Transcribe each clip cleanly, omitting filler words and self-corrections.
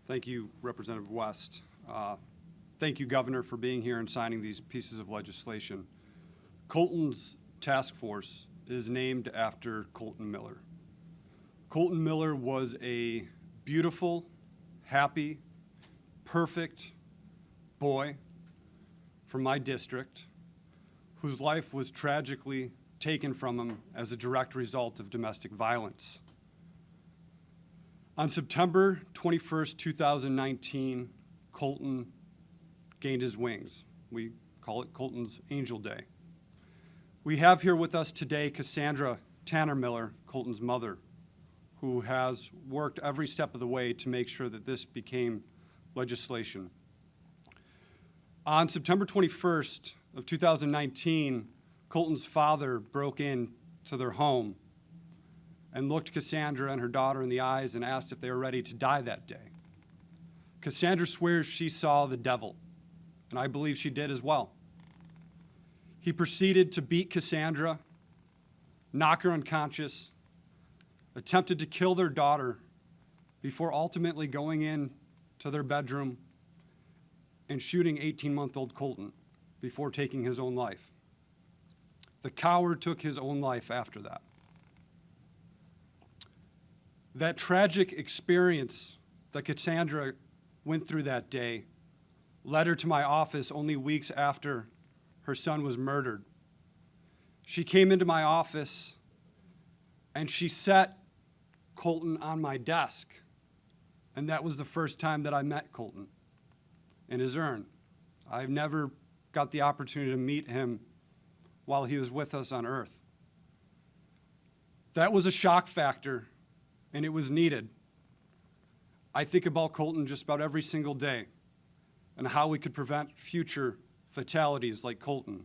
Thank you, Representative West. Thank you, Governor, for being here and signing these pieces of legislation. Colton's task force is named after Colton Miller. Colton Miller was a beautiful, happy, perfect boy from my district whose life was tragically taken from him as a direct result of domestic violence. On September 21st, 2019, Colton gained his wings. We call it Colton's Angel Day. We have here with us today Cassandra Tanner Miller, Colton's mother, who has worked every step of the way to make sure that this became legislation. On September 21st of 2019, Colton's father broke into their home and looked Cassandra and her daughter in the eyes and asked if they were ready to die that day. Cassandra swears she saw the devil, and I believe she did as well. He proceeded to beat Cassandra, knock her unconscious, attempted to kill their daughter before ultimately going in to their bedroom and shooting 18-month-old Colton before taking his own life. The coward took his own life after that. That tragic experience that Cassandra went through that day led her to my office only weeks after her son was murdered. She came into my office and she set Colton on my desk. And that was the first time that I met Colton in his urn. I've never got the opportunity to meet him while he was with us on earth. That was a shock factor, and it was needed. I think about Colton just about every single day and how we could prevent future fatalities like Colton,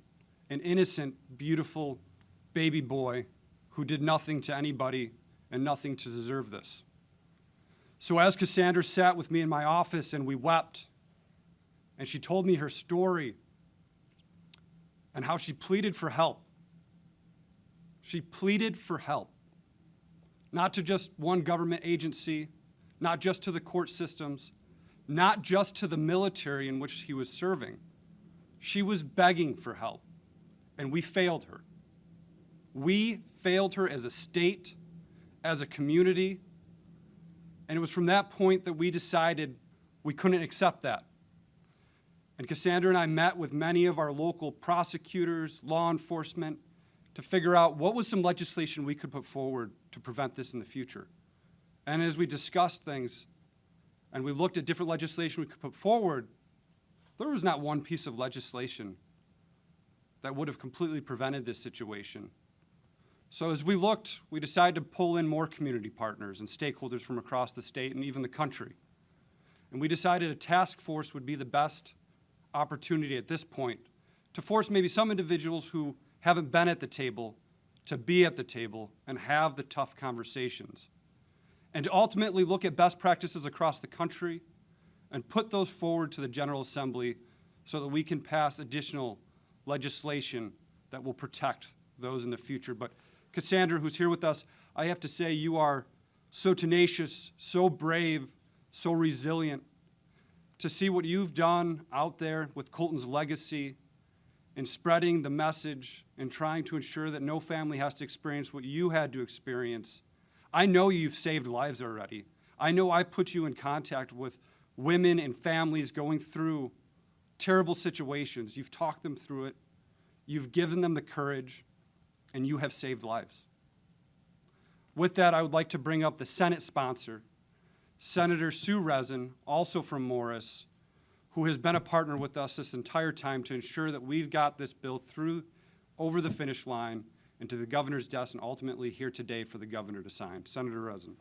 an innocent, beautiful baby boy who did nothing to anybody and nothing to deserve this. So as Cassandra sat with me in my office and we wept, and she told me her story and how she pleaded for help. She pleaded for help, not to just one government agency, not just to the court systems, not just to the military in which he was serving. She was begging for help, and we failed her. We failed her as a state, as a community, and it was from that point that we decided we couldn't accept that. And Cassandra and I met with many of our local prosecutors, law enforcement, to figure out what was some legislation we could put forward to prevent this in the future. And as we discussed things and we looked at different legislation we could put forward, there was not one piece of legislation that would have completely prevented this situation. So as we looked, we decided to pull in more community partners and stakeholders from across the state and even the country. And we decided a task force would be the best opportunity at this point to force maybe some individuals who haven't been at the table to be at the table and have the tough conversations, and to ultimately look at best practices across the country and put those forward to the General Assembly so that we can pass additional legislation that will protect those in the future. But Cassandra, who's here with us, I have to say you are so tenacious, so brave, so resilient. To see what you've done out there with Colton's legacy in spreading the message and trying to ensure that no family has to experience what you had to experience. I know you've saved lives already. I know I put you in contact with women and families going through terrible situations. You've talked them through it. You've given them the courage, and you have saved lives. With that, I would like to bring up the Senate sponsor, Senator Sue Rezin, also from Morris, who has been a partner with us this entire time to ensure that we've got this bill through over the finish line and to the governor's desk and ultimately here today for the governor to sign. Senator Rezin.